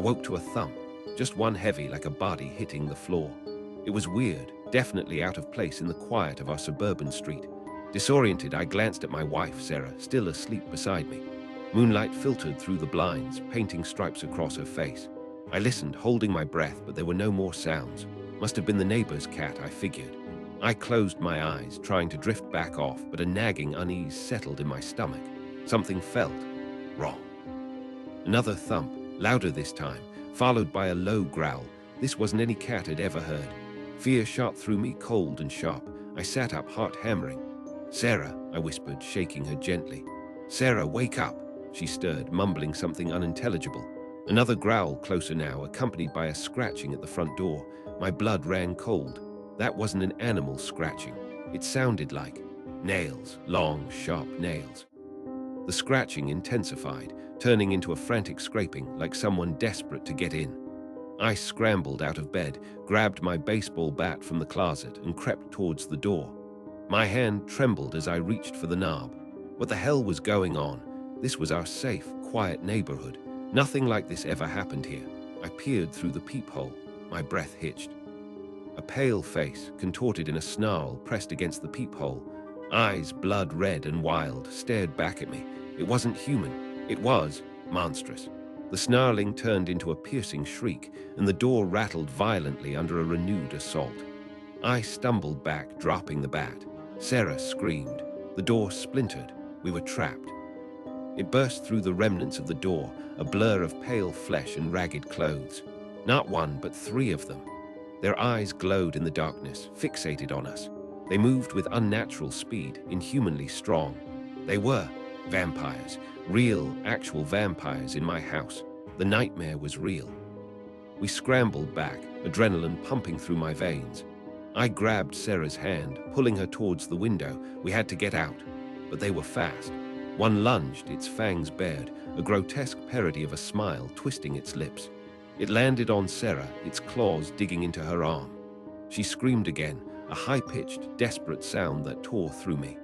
woke to a thump, just one heavy like a body hitting the floor. It was weird, definitely out of place in the quiet of our suburban street. Disoriented, I glanced at my wife, Sarah, still asleep beside me. Moonlight filtered through the blinds, painting stripes across her face. I listened, holding my breath, but there were no more sounds. Must have been the neighbor's cat, I figured. I closed my eyes, trying to drift back off, but a nagging unease settled in my stomach. Something felt wrong. Another thump, louder this time, followed by a low growl. This wasn't any cat I'd ever heard. Fear shot through me, cold and sharp. I sat up, heart hammering. "Sarah," I whispered, shaking her gently. "Sarah, wake up." She stirred, mumbling something unintelligible. Another growl closer now, accompanied by a scratching at the front door. My blood ran cold. That wasn't an animal scratching. It sounded like nails, long, sharp nails. The scratching intensified, turning into a frantic scraping, like someone desperate to get in. I scrambled out of bed, grabbed my baseball bat from the closet, and crept towards the door. My hand trembled as I reached for the knob. What the hell was going on? This was our safe, quiet neighborhood. Nothing like this ever happened here. I peered through the peephole. My breath hitched. A pale face, contorted in a snarl, pressed against the peephole. Eyes, blood red and wild, stared back at me. It wasn't human. It was monstrous. The snarling turned into a piercing shriek, and the door rattled violently under a renewed assault. I stumbled back, dropping the bat. Sarah screamed. The door splintered. We were trapped. It burst through the remnants of the door, a blur of pale flesh and ragged clothes. Not one, but three of them. Their eyes glowed in the darkness, fixated on us. They moved with unnatural speed, inhumanly strong. They were vampires, real, actual vampires in my house. The nightmare was real. We scrambled back, adrenaline pumping through my veins. I grabbed Sarah's hand, pulling her towards the window. We had to get out, but they were fast. One lunged, its fangs bared, a grotesque parody of a smile twisting its lips. It landed on Sarah, its claws digging into her arm. She screamed again, a high-pitched, desperate sound that tore through me.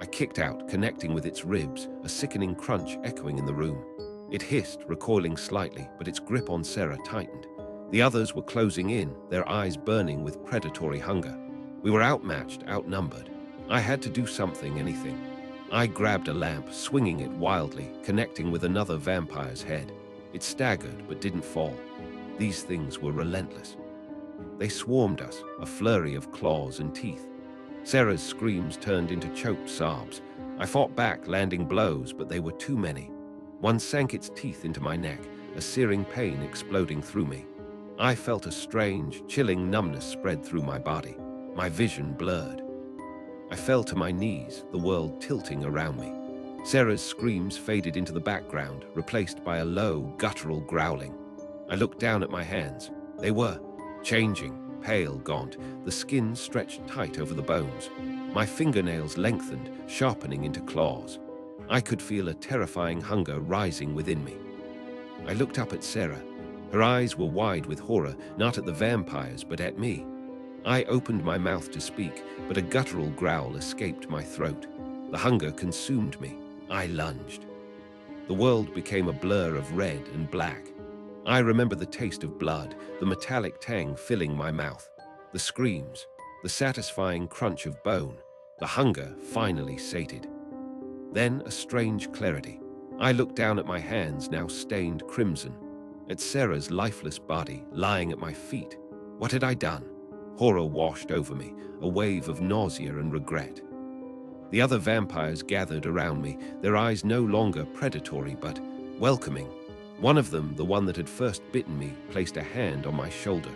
I kicked out, connecting with its ribs, a sickening crunch echoing in the room. It hissed, recoiling slightly, but its grip on Sarah tightened. The others were closing in, their eyes burning with predatory hunger. We were outmatched, outnumbered. I had to do something, anything. I grabbed a lamp, swinging it wildly, connecting with another vampire's head. It staggered, but didn't fall. These things were relentless. They swarmed us, a flurry of claws and teeth. Sarah's screams turned into choked sobs. I fought back, landing blows, but they were too many. One sank its teeth into my neck, a searing pain exploding through me. I felt a strange, chilling numbness spread through my body. My vision blurred. I fell to my knees, the world tilting around me. Sarah's screams faded into the background, replaced by a low, guttural growling. I looked down at my hands. They were changing, pale, gaunt, the skin stretched tight over the bones. My fingernails lengthened, sharpening into claws. I could feel a terrifying hunger rising within me. I looked up at Sarah. Her eyes were wide with horror, not at the vampires, but at me. I opened my mouth to speak, but a guttural growl escaped my throat. The hunger consumed me. I lunged. The world became a blur of red and black. I remember the taste of blood, the metallic tang filling my mouth, the screams, the satisfying crunch of bone, the hunger finally sated. Then a strange clarity. I looked down at my hands, now stained crimson, at Sarah's lifeless body lying at my feet. What had I done? Horror washed over me, a wave of nausea and regret. The other vampires gathered around me, their eyes no longer predatory but welcoming. One of them, the one that had first bitten me, placed a hand on my shoulder.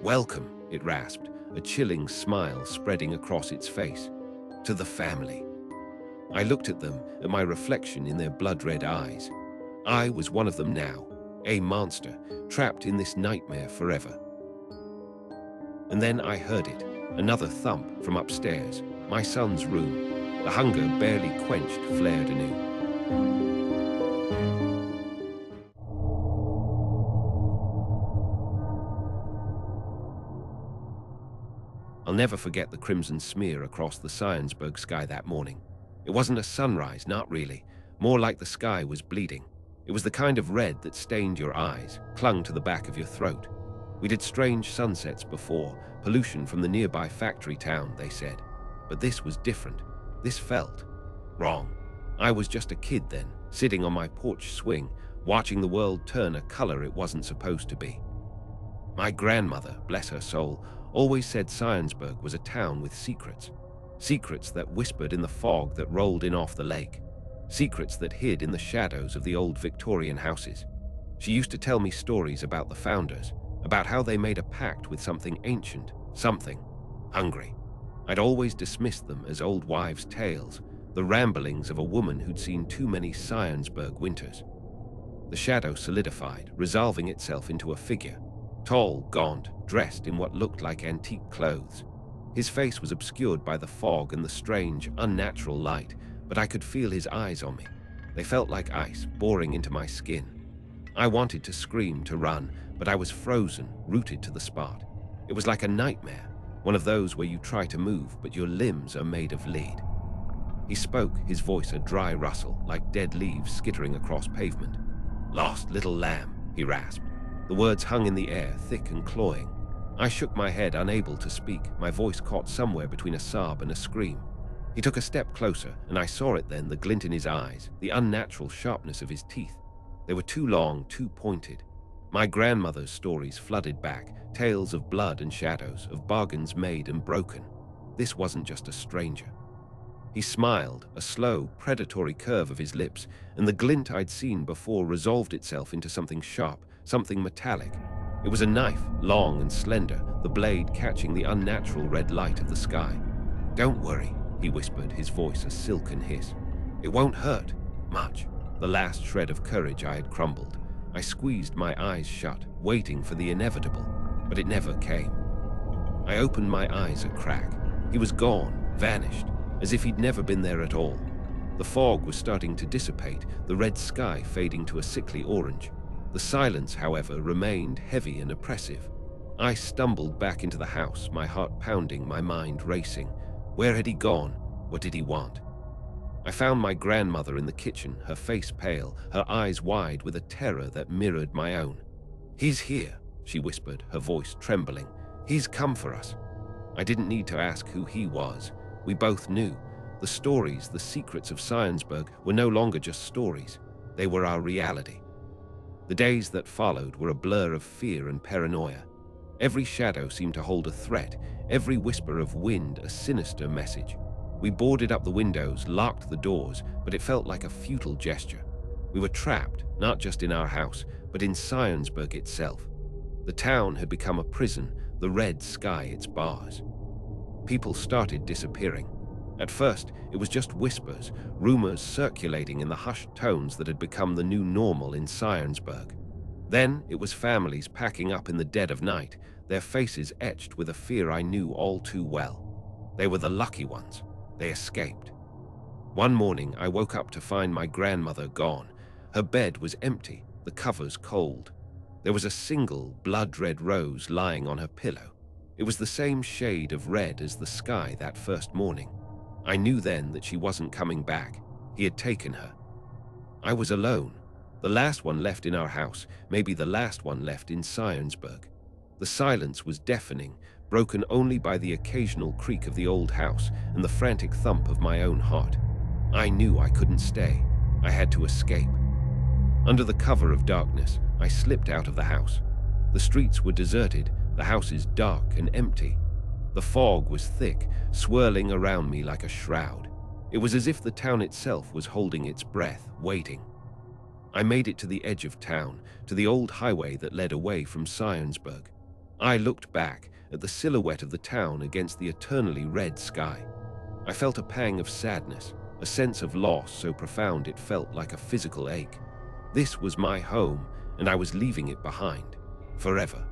"Welcome," it rasped, a chilling smile spreading across its face. "To the family." I looked at them, at my reflection in their blood-red eyes. I was one of them now, a monster, trapped in this nightmare forever. And then I heard it, another thump from upstairs, my son's room. The hunger, barely quenched, flared anew. I'll never forget the crimson smear across the Scienceburg sky that morning. It wasn't a sunrise, not really. More like the sky was bleeding. It was the kind of red that stained your eyes, clung to the back of your throat. We'd had strange sunsets before, pollution from the nearby factory town, they said. But this was different. This felt wrong. I was just a kid then, sitting on my porch swing, watching the world turn a color it wasn't supposed to be. My grandmother, bless her soul, always said Syonsburg was a town with secrets. Secrets that whispered in the fog that rolled in off the lake. Secrets that hid in the shadows of the old Victorian houses. She used to tell me stories about the founders, about how they made a pact with something ancient, something hungry. I'd always dismissed them as old wives' tales, the ramblings of a woman who'd seen too many Syonsburg winters. The shadow solidified, resolving itself into a figure. Tall, gaunt, dressed in what looked like antique clothes. His face was obscured by the fog and the strange, unnatural light, but I could feel his eyes on me. They felt like ice, boring into my skin. I wanted to scream, to run, but I was frozen, rooted to the spot. It was like a nightmare, one of those where you try to move, but your limbs are made of lead. He spoke, his voice a dry rustle, like dead leaves skittering across pavement. "Lost little lamb," he rasped. The words hung in the air, thick and cloying. I shook my head, unable to speak, my voice caught somewhere between a sob and a scream. He took a step closer, and I saw it then, the glint in his eyes, the unnatural sharpness of his teeth. They were too long, too pointed. My grandmother's stories flooded back, tales of blood and shadows, of bargains made and broken. This wasn't just a stranger. He smiled, a slow, predatory curve of his lips, and the glint I'd seen before resolved itself into something sharp, something metallic. It was a knife, long and slender, the blade catching the unnatural red light of the sky. "Don't worry," he whispered, his voice a silken hiss. "It won't hurt much." The last shred of courage I had crumbled. I squeezed my eyes shut, waiting for the inevitable, but it never came. I opened my eyes a crack. He was gone, vanished, as if he'd never been there at all. The fog was starting to dissipate, the red sky fading to a sickly orange. The silence, however, remained heavy and oppressive. I stumbled back into the house, my heart pounding, my mind racing. Where had he gone? What did he want? I found my grandmother in the kitchen, her face pale, her eyes wide with a terror that mirrored my own. "He's here," she whispered, her voice trembling. "He's come for us." I didn't need to ask who he was. We both knew. The stories, the secrets of Syonsburg were no longer just stories. They were our reality. The days that followed were a blur of fear and paranoia. Every shadow seemed to hold a threat, every whisper of wind a sinister message. We boarded up the windows, locked the doors, but it felt like a futile gesture. We were trapped, not just in our house, but in Syonsburg itself. The town had become a prison, the red sky its bars. People started disappearing. At first, it was just whispers, rumors circulating in the hushed tones that had become the new normal in Syonsburg. Then it was families packing up in the dead of night, their faces etched with a fear I knew all too well. They were the lucky ones. They escaped. One morning, I woke up to find my grandmother gone. Her bed was empty, the covers cold. There was a single blood-red rose lying on her pillow. It was the same shade of red as the sky that first morning. I knew then that she wasn't coming back. He had taken her. I was alone. The last one left in our house, maybe the last one left in Syonsburg. The silence was deafening, broken only by the occasional creak of the old house and the frantic thump of my own heart. I knew I couldn't stay. I had to escape. Under the cover of darkness, I slipped out of the house. The streets were deserted, the houses dark and empty. The fog was thick, swirling around me like a shroud. It was as if the town itself was holding its breath, waiting. I made it to the edge of town, to the old highway that led away from Syonsburg. I looked back at the silhouette of the town against the eternally red sky. I felt a pang of sadness, a sense of loss so profound it felt like a physical ache. This was my home, and I was leaving it behind, forever.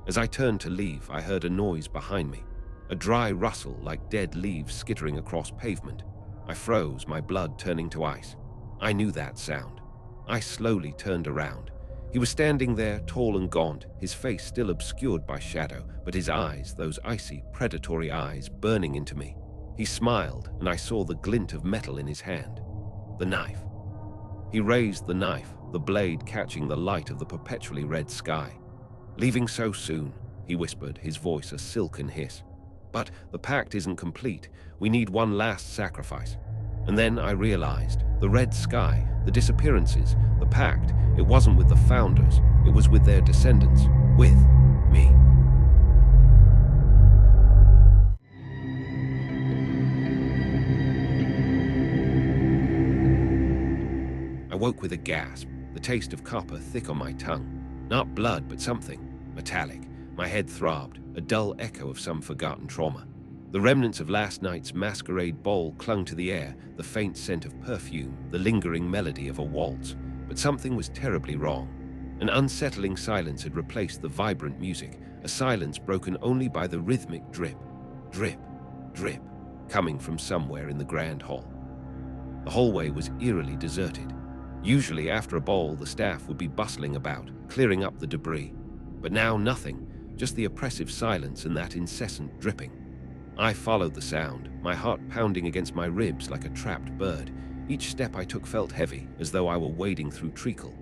As I turned to leave, I heard a noise behind me, a dry rustle like dead leaves skittering across pavement. I froze, my blood turning to ice. I knew that sound. I slowly turned around. He was standing there, tall and gaunt, his face still obscured by shadow, but his eyes, those icy, predatory eyes, burning into me. He smiled, and I saw the glint of metal in his hand. The knife. He raised the knife, the blade catching the light of the perpetually red sky. "Leaving so soon," he whispered, his voice a silken hiss. "But the pact isn't complete. We need one last sacrifice." And then I realized, the red sky, the disappearances, the pact, it wasn't with the founders, it was with their descendants, with me. I woke with a gasp, the taste of copper thick on my tongue. Not blood, but something metallic. My head throbbed, a dull echo of some forgotten trauma. The remnants of last night's masquerade ball clung to the air, the faint scent of perfume, the lingering melody of a waltz. But something was terribly wrong. An unsettling silence had replaced the vibrant music, a silence broken only by the rhythmic drip, drip, drip, coming from somewhere in the grand hall. The hallway was eerily deserted. Usually after a ball, the staff would be bustling about, clearing up the debris. But now nothing, just the oppressive silence and that incessant dripping. I followed the sound, my heart pounding against my ribs like a trapped bird. Each step I took felt heavy, as though I were wading through treacle.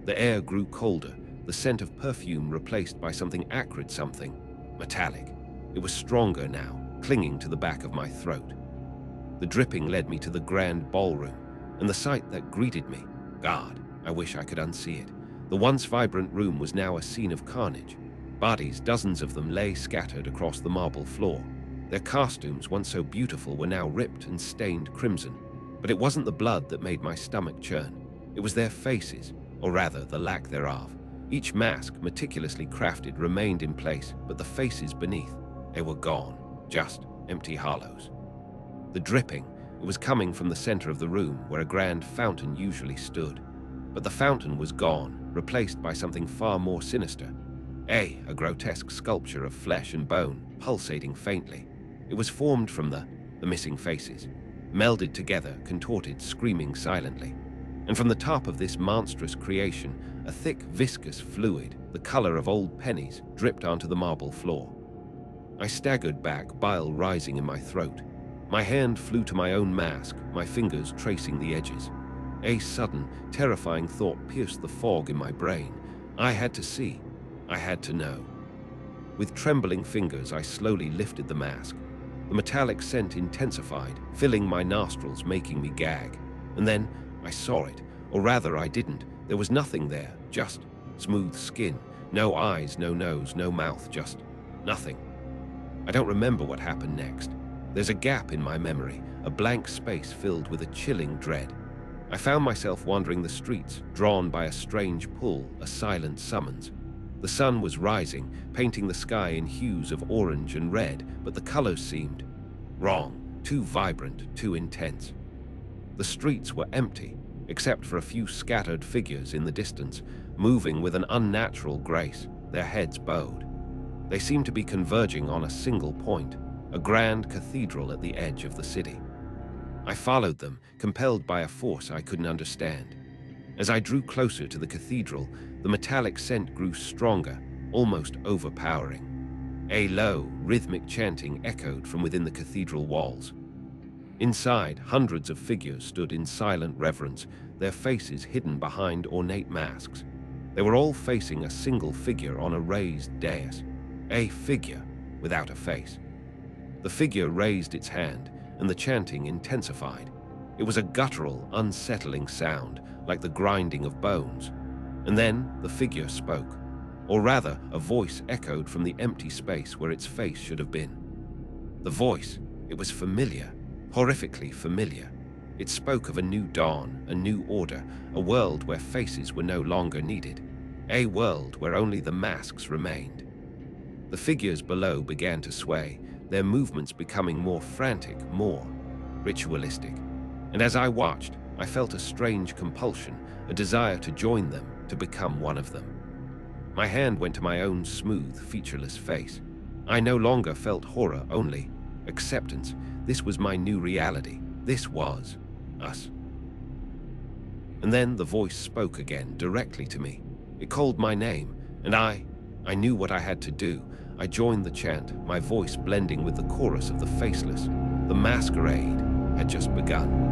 The air grew colder, the scent of perfume replaced by something acrid, something metallic. It was stronger now, clinging to the back of my throat. The dripping led me to the grand ballroom, and the sight that greeted me, God, I wish I could unsee it. The once vibrant room was now a scene of carnage. Bodies, dozens of them, lay scattered across the marble floor. Their costumes, once so beautiful, were now ripped and stained crimson. But it wasn't the blood that made my stomach churn. It was their faces, or rather, the lack thereof. Each mask, meticulously crafted, remained in place, but the faces beneath, they were gone, just empty hollows. The dripping, it was coming from the center of the room, where a grand fountain usually stood. But the fountain was gone, replaced by something far more sinister. A grotesque sculpture of flesh and bone, pulsating faintly. It was formed from the missing faces, melded together, contorted, screaming silently. And from the top of this monstrous creation, a thick, viscous fluid, the color of old pennies, dripped onto the marble floor. I staggered back, bile rising in my throat. My hand flew to my own mask, my fingers tracing the edges. A sudden, terrifying thought pierced the fog in my brain. I had to see. I had to know. With trembling fingers, I slowly lifted the mask. The metallic scent intensified, filling my nostrils, making me gag. And then I saw it, or rather I didn't. There was nothing there, just smooth skin. No eyes, no nose, no mouth, just nothing. I don't remember what happened next. There's a gap in my memory, a blank space filled with a chilling dread. I found myself wandering the streets, drawn by a strange pull, a silent summons. The sun was rising, painting the sky in hues of orange and red, but the colors seemed wrong, too vibrant, too intense. The streets were empty, except for a few scattered figures in the distance, moving with an unnatural grace, their heads bowed. They seemed to be converging on a single point, a grand cathedral at the edge of the city. I followed them, compelled by a force I couldn't understand. As I drew closer to the cathedral, the metallic scent grew stronger, almost overpowering. A low, rhythmic chanting echoed from within the cathedral walls. Inside, hundreds of figures stood in silent reverence, their faces hidden behind ornate masks. They were all facing a single figure on a raised dais. A figure without a face. The figure raised its hand, and the chanting intensified. It was a guttural, unsettling sound, like the grinding of bones. And then the figure spoke. Or rather, a voice echoed from the empty space where its face should have been. The voice, it was familiar, horrifically familiar. It spoke of a new dawn, a new order, a world where faces were no longer needed. A world where only the masks remained. The figures below began to sway, their movements becoming more frantic, more ritualistic. And as I watched, I felt a strange compulsion, a desire to join them, to become one of them. My hand went to my own smooth, featureless face. I no longer felt horror, only acceptance. This was my new reality. This was us. And then the voice spoke again, directly to me. It called my name, and I knew what I had to do. I joined the chant, my voice blending with the chorus of the faceless. The masquerade had just begun.